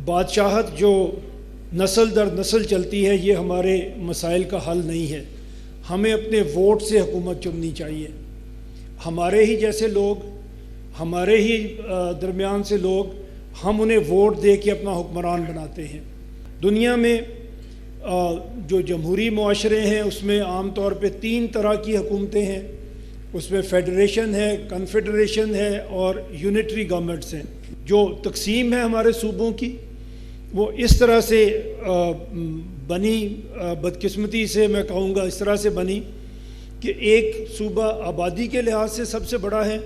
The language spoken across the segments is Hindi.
बादशाहत जो नस्ल दर नस्ल चलती है, ये हमारे मसाइल का हल नहीं है। हमें अपने वोट से हुकूमत चुननी चाहिए। हमारे ही जैसे लोग, हमारे ही दरमियान से लोग, हम उन्हें वोट दे के अपना हुक्मरान बनाते हैं। दुनिया में जो जमहूरी मुआशरे हैं उसमें आम तौर पे 3 तरह की हुकूमतें हैं। उसमें फेडरेशन है, कन्फेडरेशन है और यूनिटरी गवर्नमेंट्स हैं। जो तकसीम है हमारे सूबों की, वो इस तरह से बनी, बदकिस्मती से मैं कहूँगा इस तरह से बनी कि एक सूबा आबादी के लिहाज से सबसे बड़ा है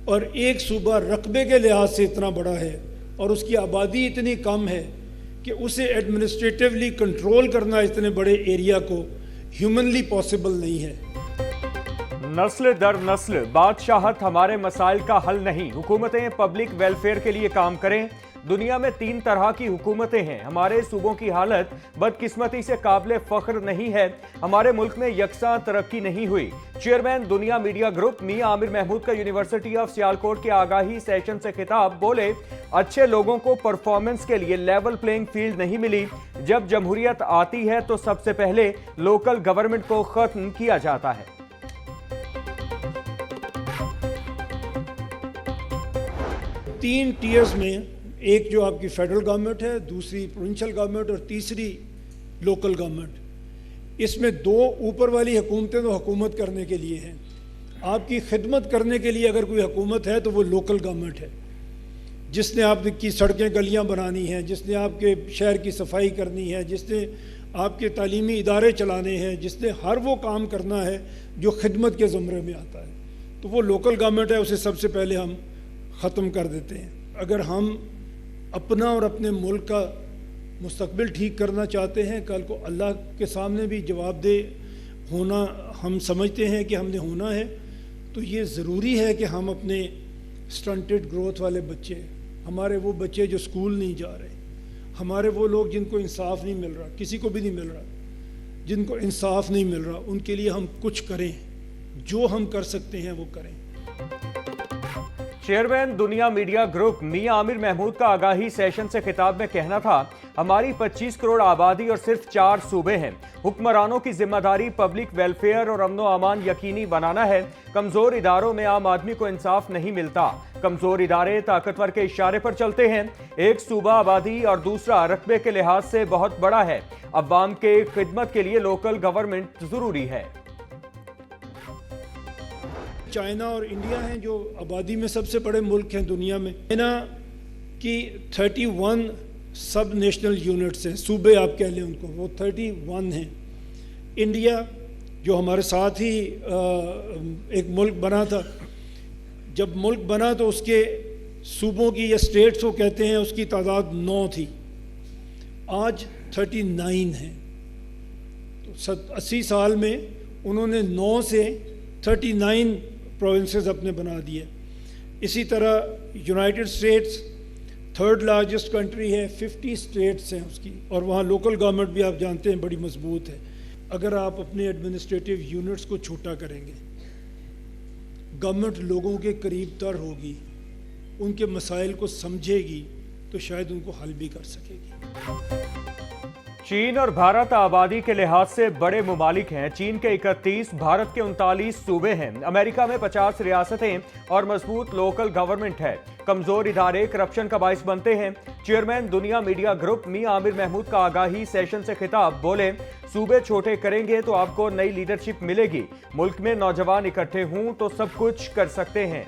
और एक सूबा रकबे के लिहाज से इतना बड़ा है, और उसकी आबादी इतनी कम है कि उसे एडमिनिस्ट्रेटिवली कंट्रोल करना इतने बड़े एरिया को ह्यूमनली पॉसिबल नहीं है। नस्ल दर नस्ल बादशाहत हमारे मसाइल का हल नहीं। हुकूमतें पब्लिक वेलफेयर के लिए काम करें। दुनिया में 3 तरह की हुकूमतें हैं। हमारे सूबों की हालत बदकिस्मती से काबिले फख्र नहीं है। हमारे मुल्क में यकसा तरक्की नहीं हुई। चेयरमैन दुनिया मीडिया ग्रुप मियां आमिर महमूद का यूनिवर्सिटी ऑफ सियालकोट के आगाही सेशन से खिताब। बोले, अच्छे लोगों को परफॉर्मेंस के लिए लेवल प्लेइंग फील्ड नहीं मिली। जब जमहूरियत आती है तो सबसे पहले लोकल गवर्नमेंट को खत्म किया जाता है। 3 टीयर्स में, एक जो आपकी फेडरल गवर्नमेंट है, दूसरी प्रोविंशियल गवर्नमेंट और तीसरी लोकल गवर्नमेंट। इसमें 2 ऊपर वाली हुकूमतें तो हुकूमत करने के लिए हैं। आपकी खिदमत करने के लिए अगर कोई हुकूमत है तो वो लोकल गवर्नमेंट है, जिसने आपकी सड़कें गलियां बनानी हैं, जिसने आपके शहर की सफाई करनी है, जिसने आपके तालीमी इदारे चलाने हैं, जिसने हर वो काम करना है जो खिदमत के ज़मरे में आता है, तो वो लोकल गवर्नमेंट है। उसे सबसे पहले हम ख़त्म कर देते हैं। अगर हम अपना और अपने मुल्क का मुस्तकबिल ठीक करना चाहते हैं, कल को अल्लाह के सामने भी जवाबदेह होना हम समझते हैं कि हमने होना है, तो ये ज़रूरी है कि हम अपने स्टंटेड ग्रोथ वाले बच्चे, हमारे वो बच्चे जो स्कूल नहीं जा रहे, हमारे वो लोग जिनको इंसाफ नहीं मिल रहा, किसी को भी नहीं मिल रहा, जिनको इंसाफ नहीं मिल रहा, उनके लिए हम कुछ करें। जो हम कर सकते हैं वो करें। चेयरमैन दुनिया मीडिया ग्रुप मियां आमिर महमूद का आगाही सेशन से खिताब में कहना था, हमारी 25 करोड़ आबादी और सिर्फ 4 सूबे हैं। हुक्मरानों की जिम्मेदारी पब्लिक वेलफेयर और अमनो अमान यकीनी बनाना है। कमजोर इदारों में आम आदमी को इंसाफ नहीं मिलता। कमजोर इदारे ताकतवर के इशारे पर चलते हैं। एक सूबा आबादी और दूसरा रकबे के लिहाज से बहुत बड़ा है। अवाम के खिदमत के लिए लोकल गवर्नमेंट जरूरी है। चाइना और इंडिया हैं जो आबादी में सबसे बड़े मुल्क हैं दुनिया में। चाइना की 31 सब नेशनल यूनिट्स हैं, सूबे आप कह लें उनको, वो 31 हैं। इंडिया जो हमारे साथ ही एक मुल्क बना था, जब मुल्क बना तो उसके सूबों की या स्टेट्स को कहते हैं, उसकी तादाद 9 थी, आज 39 है। तो 80 साल में उन्होंने 9 से 39 प्रोविंसेस अपने बना दिए। इसी तरह United states 3rd largest country है, 50 स्टेट्स हैं उसकी, और वहाँ लोकल गवर्नमेंट भी आप जानते हैं बड़ी मजबूत है। अगर आप अपने एडमिनिस्ट्रेटिव यूनिट्स को छोटा करेंगे, गवर्नमेंट लोगों के करीब तर होगी, उनके मसाइल को समझेगी, तो शायद उनको हल भी कर सकेगी। चीन और भारत आबादी के लिहाज से बड़े मुमालिक हैं। चीन के 31, भारत के 39 सूबे हैं। अमेरिका में 50 रियासतें और मजबूत लोकल गवर्नमेंट है। कमजोर इदारे करप्शन का बाइस बनते हैं। चेयरमैन दुनिया मीडिया ग्रुप मियां आमिर महमूद का आगाही सेशन से खिताब। बोले, सूबे छोटे करेंगे तो आपको नई लीडरशिप मिलेगी। मुल्क में नौजवान इकट्ठे हों तो सब कुछ कर सकते हैं।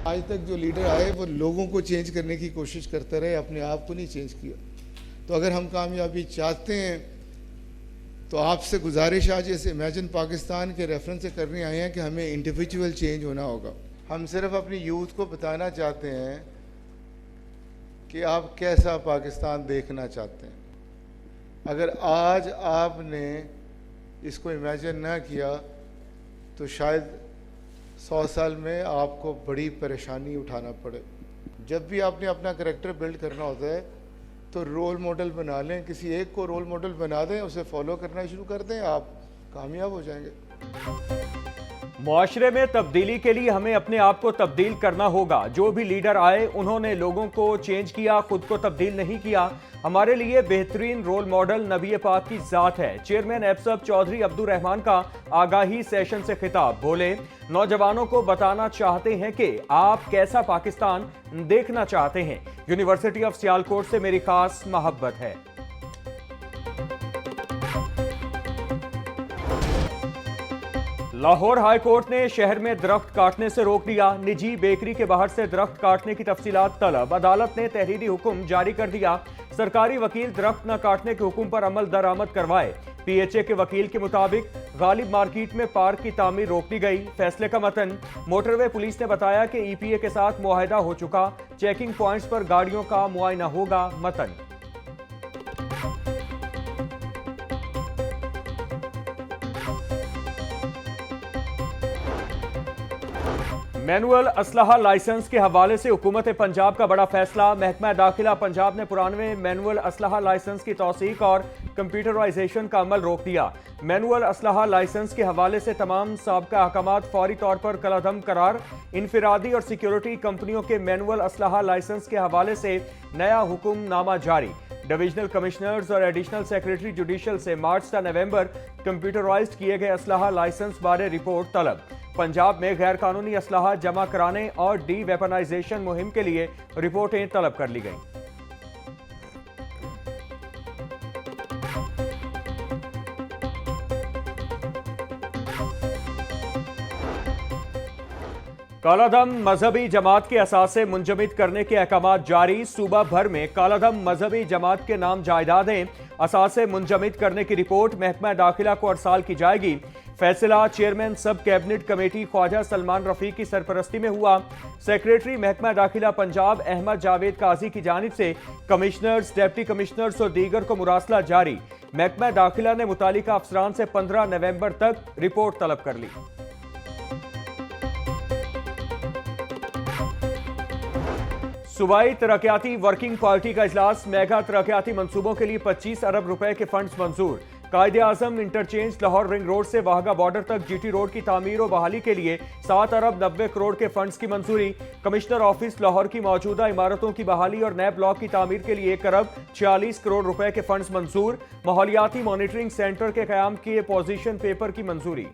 आज तक जो लीडर आए वो लोगों को चेंज करने की कोशिश करते रहे, अपने आप को नहीं चेंज किया। तो अगर हम कामयाबी चाहते हैं तो आपसे गुजारिश आज जैसे इमेजिन पाकिस्तान के रेफरेंस से करने आए हैं कि हमें इंडिविजुअल चेंज होना होगा। हम सिर्फ अपनी यूथ को बताना चाहते हैं कि आप कैसा पाकिस्तान देखना चाहते हैं। अगर आज आपने इसको इमेजिन ना किया तो शायद 100 साल में आपको बड़ी परेशानी उठाना पड़े। जब भी आपने अपना करैक्टर बिल्ड करना होता है तो रोल मॉडल बना लें, किसी एक को रोल मॉडल बना दें, उसे फॉलो करना शुरू कर दें, आप कामयाब हो जाएंगे। मुआशरे में तब्दीली के लिए हमें अपने आप को तब्दील करना होगा। जो भी लीडर आए उन्होंने लोगों को चेंज किया, खुद को तब्दील नहीं किया। हमारे लिए बेहतरीन रोल मॉडल नबी पाक की जात है। चेयरमैन एफसब चौधरी अब्दुल रहमान का आगाही सेशन से खिताब। बोले, नौजवानों को बताना चाहते हैं कि आप कैसा पाकिस्तान देखना चाहते हैं। यूनिवर्सिटी ऑफ सियालकोट से मेरी खास मोहब्बत है। लाहौर हाई कोर्ट ने शहर में दरख्त काटने से रोक दिया। निजी बेकरी के बाहर से दरख्त काटने की तफसीलात तलब। अदालत ने तहरीरी हुक्म जारी कर दिया। सरकारी वकील दरख्त न काटने के हुक्म पर अमल दरामद करवाए। पीएचए के वकील के मुताबिक गालिब मार्केट में पार्क की तामीर रोक दी गई। फैसले का मतन, मोटरवे पुलिस ने बताया कि ईपीए के साथ मुआहिदा हो चुका। चेकिंग पॉइंट्स पर गाड़ियों का मुआयना होगा। मतन, मैनुअल असलहा लाइसेंस के हवाले से हुकूमत पंजाब का बड़ा फैसला। महकमा दाखिला पंजाब ने पुराने मैनुअल असलहा लाइसेंस की तौसीक और कंप्यूटराइजेशन का अमल रोक दिया। मैनुअल असलहा लाइसेंस के हवाले से तमाम साबका अहकामात फौरी तौर पर कलादम करार। इनफिरादी और सिक्योरिटी कंपनियों के मैनुअल असलहा लाइसेंस के हवाले से नया हुक्मनामा जारी। डिविजनल कमिश्नर्स और एडिशनल सेक्रेटरी जुडिशल से मार्च से नवंबर कंप्यूटराइज्ड किए गए असलहा लाइसेंस बारे रिपोर्ट तलब। पंजाब में गैर कानूनी असलहा जमा कराने और डी वेपनाइजेशन मुहिम के लिए रिपोर्टें तलब कर ली गईं। कालादम मजहबी जमात के असासे मुंजमद करने के अहकामात जारी। सूबा भर में कालादम मजहबी जमात के नाम जायदादें असासे मुंजमद करने की रिपोर्ट महकमा दाखिला को अरसाल की जाएगी। फैसला चेयरमैन सब कैबिनेट कमेटी ख्वाजा सलमान रफीक की सरपरस्ती में हुआ। सेक्रेटरी महकमा दाखिला पंजाब अहमद जावेद काजी की जानिब से कमिश्नर्स, डिप्टी कमिश्नर्स और दीगर को मुरासला जारी। महकमा दाखिला ने मुतालिका अफसरान से 15 नवंबर तक रिपोर्ट तलब कर ली। सूबाई तरक्याती वर्किंग पार्टी का इजलास। मेगा तरक्याती मंसूबों के लिए 25 अरब रुपए के फंड्स मंजूर। कायदे आजम इंटरचेंज लाहौर रिंग रोड से वाहगा बॉर्डर तक जीटी रोड की तामीर और बहाली के लिए 7 अरब 90 करोड़ के फंड्स की मंजूरी। कमिश्नर ऑफिस लाहौर की मौजूदा इमारतों की बहाली और नए ब्लॉक की तामीर के लिए 1 अरब 46 करोड़ रुपए के फंड्स मंजूर। माहौलियाती मॉनिटरिंग सेंटर के कयाम के पोजीशन पेपर की मंजूरी।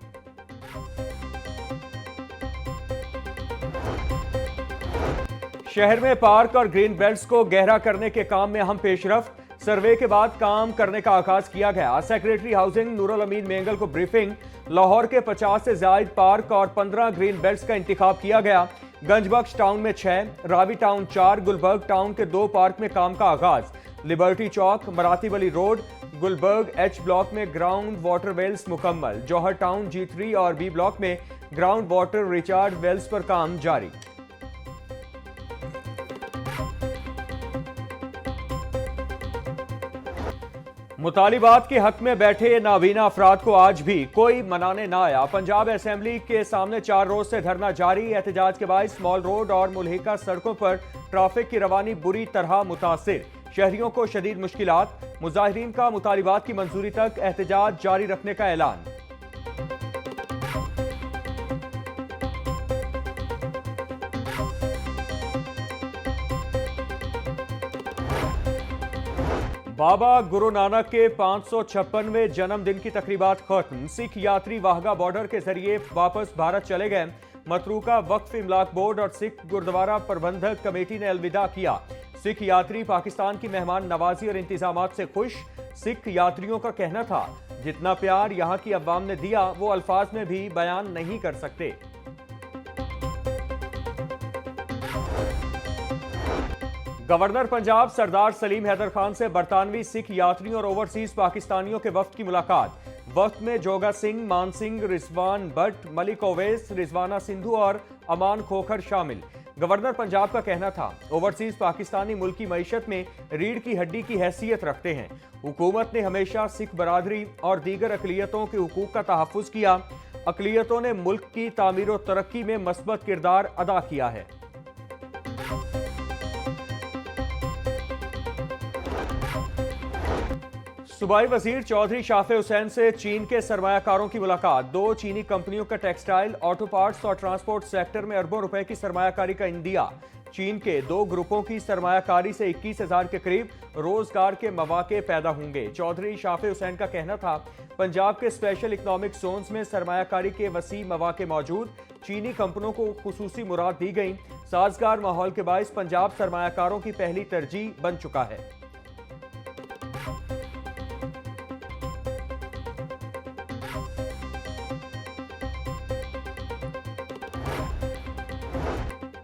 शहर में पार्क और ग्रीन बेल्ट्स को गहरा करने के काम में अहम पेशरफ्त। सर्वे के बाद काम करने का आगाज किया गया। सेक्रेटरी हाउसिंग नूरुल अमीन मेंगल को ब्रीफिंग। लाहौर के 50 से ज्यादा पार्क और 15 ग्रीन बेल्ट्स का इंतखाब किया गया। गंजबख्श टाउन में 6, रावी टाउन 4, गुलबर्ग टाउन के 2 पार्क में काम का आगाज। लिबर्टी चौक, मराती वली रोड, गुलबर्ग एच ब्लॉक में ग्राउंड वाटर वेल्स मुकम्मल। जौहर टाउन G3 और B ब्लॉक में ग्राउंड वाटर रिचार्ज वेल्स पर काम जारी। मुतालिबात के हक में बैठे नाबीना अफराद को आज भी कोई मनाने ना आया। पंजाब असेंबली के सामने 4 रोज से धरना जारी। एहतजाज के बाद स्मॉल रोड और मुल्हिका सड़कों पर ट्रैफिक की रवानी बुरी तरह मुतासिर। शहरियों को शदीद मुश्किलात। मुजाहिरीन का मुतालिबात की मंजूरी तक एहतजाज जारी रखने का ऐलान। बाबा गुरु नानक के 556वें जन्मदिन की तकरीबात खत्म। सिख यात्री वाहगा बॉर्डर के जरिए वापस भारत चले गए। मतरूका वक्फ इमलाक बोर्ड और सिख गुरुद्वारा प्रबंधक कमेटी ने अलविदा किया। सिख यात्री पाकिस्तान की मेहमान नवाजी और इंतजामात से खुश। सिख यात्रियों का कहना था, जितना प्यार यहाँ की अवाम ने दिया वो अल्फाज में भी बयान नहीं कर सकते। गवर्नर पंजाब सरदार सलीम हैदर खान से बरतानवी सिख यात्रियों और ओवरसीज पाकिस्तानियों के वफ्द की मुलाकात। वफ्द में जोगा सिंह, मान सिंह, रिजवान भट्ट, मलिक ओवैस, रिजवाना सिंधु और अमान खोखर शामिल। गवर्नर पंजाब का कहना था, ओवरसीज पाकिस्तानी मुल्क की मईशत में रीढ़ की हड्डी की हैसियत रखते हैं। हुकूमत ने हमेशा सिख बरादरी और दीगर अकलियतों के हुकूक का तहफ़्फ़ुज़ किया। अकलियतों ने मुल्क की तामीर और तरक्की में मस्बत किरदार अदा किया है। सूबाई वजीर चौधरी शाफे हुसैन से चीन के सरमायाकारों की मुलाकात। 2 चीनी कंपनियों का टेक्सटाइल, ऑटो पार्ट्स और ट्रांसपोर्ट सेक्टर में अरबों रुपए की सरमायाकारी का इंदिया। चीन के 2 ग्रुपों की सरमायाकारी से 21,000 के करीब रोजगार के मौके पैदा होंगे। चौधरी शाफे हुसैन का कहना था, पंजाब के स्पेशल इकोनॉमिक जोन्स में सरमायाकारी के वसी मौके मौजूद। चीनी कंपनियों को खुसूसी मुराद दी गई। साजगार माहौल के बायस पंजाब सरमायाकारों की पहली तरजीह बन चुका है।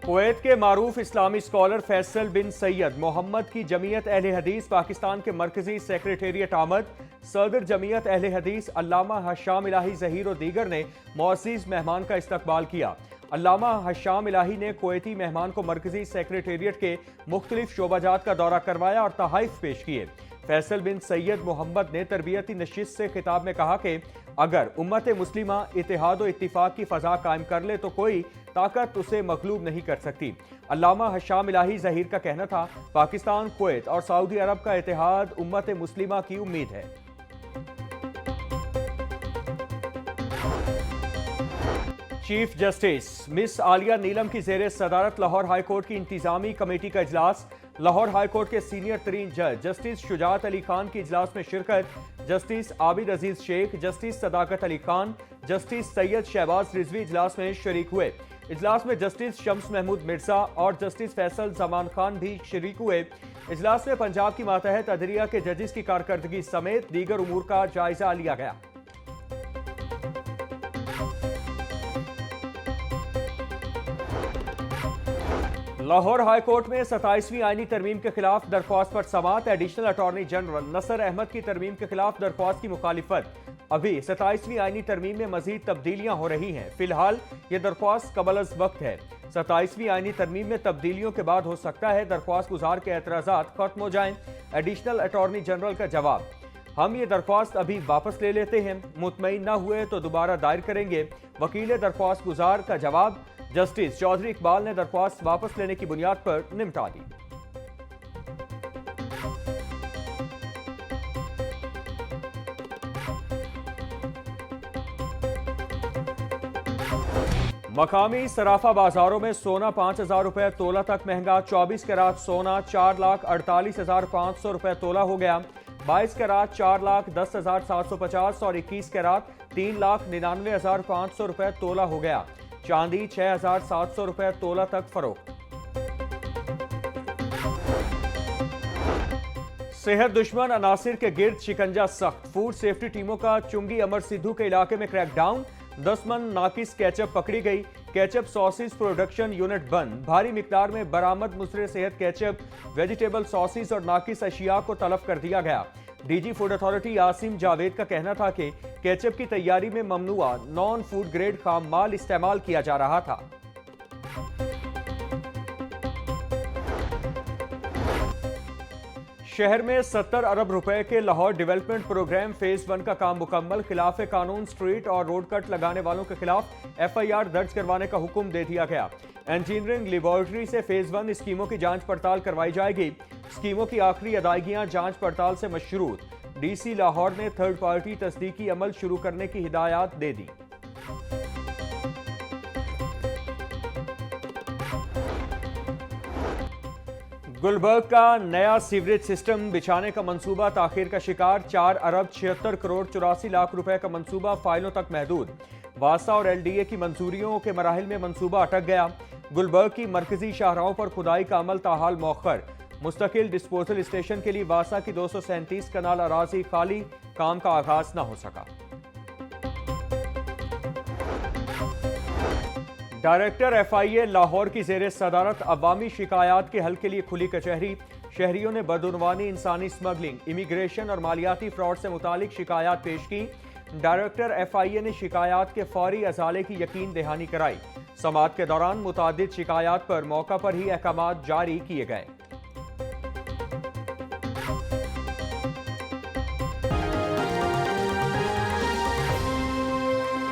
कुवैत के मारूफ इस्लामी स्कॉलर फैसल बिन सैयद मोहम्मद की जमीयत अहले हदीस पाकिस्तान के मरकजी सेक्रेटेरिएट आमद। सदर जमीयत अहले हदीस अल्लामा हशाम इलाही ज़हीर और दीगर ने मुअज़्ज़िज़ मेहमान का इस्तकबाल किया। अल्लामा हशाम इलाही ने कुवैती मेहमान को मरकजी सेक्रेटेरिएट के मुख्तलिफ शोबाजात का दौरा करवाया और तहाइफ पेश किए। फैसल बिन सैयद मोहम्मद ने तरबियती नशिस्त से खिताब में कहा कि अगर उम्मत मुस्लिमा इत्तेहाद और इत्तिफाक की फ़ज़ा कायम कर ले तो कोई ताकत उसे मगलूब नहीं कर सकती। अल्लामा हशाम इलाही ज़हीर का कहना था, पाकिस्तान, कुवैत और सऊदी अरब का इत्तेहाद उम्मत मुस्लिमा की उम्मीद है। चीफ जस्टिस मिस आलिया नीलम की ज़ेरे सदारत लाहौर हाई कोर्ट की इंतजामी कमेटी का इजलास। लाहौर हाई कोर्ट के सीनियर तरीन जज जस्टिस शुजात अली खान की इजलास में शिरकत। जस्टिस आबिद अजीज शेख, जस्टिस सदाकत अली खान, जस्टिस सैयद शहबाज रिजवी इजलास में शरीक हुए। इजलास में जस्टिस शम्स महमूद मिर्जा और जस्टिस फैसल जमान खान भी शरीक हुए। इजलास में पंजाब की मातहत अदलिया के जजेस की कारकर्दगी समेत दीगर उमूर का जायजा लिया गया। लाहौर हाई कोर्ट में 27वीं आईनी तरमीम के खिलाफ दरख्वास्त पर समाअत। एडिशनल अटॉर्नी जनरल नसर अहमद की तरमीम के खिलाफ दरख्वास्त की मुखालिफत। अभी 27वीं आईनी तरमीम में मजीद तब्दीलियां हो रही हैं। फिलहाल ये दरख्वास्त कबल अज़ वक्त है। 27वीं आईनी तरमीम में तब्दीलियों के बाद हो सकता है दरख्वास्त गुजार के एतराज़ात खत्म हो जाएं। एडिशनल अटॉर्नी जनरल का जवाब, हम ये दरख्वास्त अभी वापस ले लेते हैं, मुतमईन न हुए तो दोबारा दायर करेंगे। वकील दरख्वास्त गुजार का जवाब, जस्टिस चौधरी इकबाल ने दरख्वास्त वापस लेने की बुनियाद पर निपटा दी। मकामी सराफा बाजारों में सोना 5,000 रुपए तोला तक महंगा। 24 कैरात सोना 4,48,500 रुपए तोला हो गया। 22 कैरात 4,10,750 और 21 कैरात 3,99,500 रुपए तोला हो गया। चांदी 6,700 रुपए तोला तक फरोख्त। सेहत दुश्मन अनासिर के गिर्द शिकंजा सख्त। फूड सेफ्टी टीमों का चुंगी अमर सिद्धू के इलाके में क्रैकडाउन। 10 मन नाकिस केचप पकड़ी गई। केचप सॉसेज प्रोडक्शन यूनिट बंद। भारी मिकदार में बरामद मुसरे सेहत केचप, वेजिटेबल सॉसेज और नाकिस अशिया को तलब कर दिया गया। DG food authority Asim Javed का कहना था कि केचप की तैयारी में ममनुआ नॉन फूड ग्रेड खाम माल इस्तेमाल किया जा रहा था। शहर में 70 अरब रुपए के लाहौर डेवलपमेंट प्रोग्राम फेज 1 का काम मुकम्मल। खिलाफ कानून स्ट्रीट और रोड कट लगाने वालों के खिलाफ FIR दर्ज करवाने का हुक्म दे दिया गया। इंजीनियरिंग लेबोरेटरी से फेज 1 स्कीमों की जांच पड़ताल करवाई जाएगी। स्कीमों की आखिरी अदायगियां जांच पड़ताल से मशरूत। DC लाहौर ने थर्ड पार्टी तस्दीकी अमल शुरू करने की हिदायत दे दी। गुलबर्ग का नया सीवरेज सिस्टम बिछाने का मंसूबा ताखीर का शिकार। 4 अरब 76 करोड़ 84 लाख रुपए का मंसूबा फाइलों तक महदूद। वासा और LDA की मंजूरियों के मराहिल में मंसूबा अटक गया। गुलबर्ग की मरकजी शाहराहों पर खुदाई का अमल ताहाल मौखर। मुस्तकिल डिस्पोजल स्टेशन के लिए वासा की 237 कनाल अराजी खाली, काम का आगाज न हो सका। डायरेक्टर FIA लाहौर की जेर सदारत अवामी शिकायत के हल के लिए खुली कचहरी। शहरियों ने बदउनवानी, इंसानी स्मगलिंग, इमिग्रेशन और मालियाती फ्रॉड से मुतालिक शिकायत पेश की। डायरेक्टर FIA ने शिकायत के फौरी अजाले की यकीन दहानी कराई। समाअत के दौरान मुतादिद शिकायत पर मौका पर ही अहकामात जारी किए गए।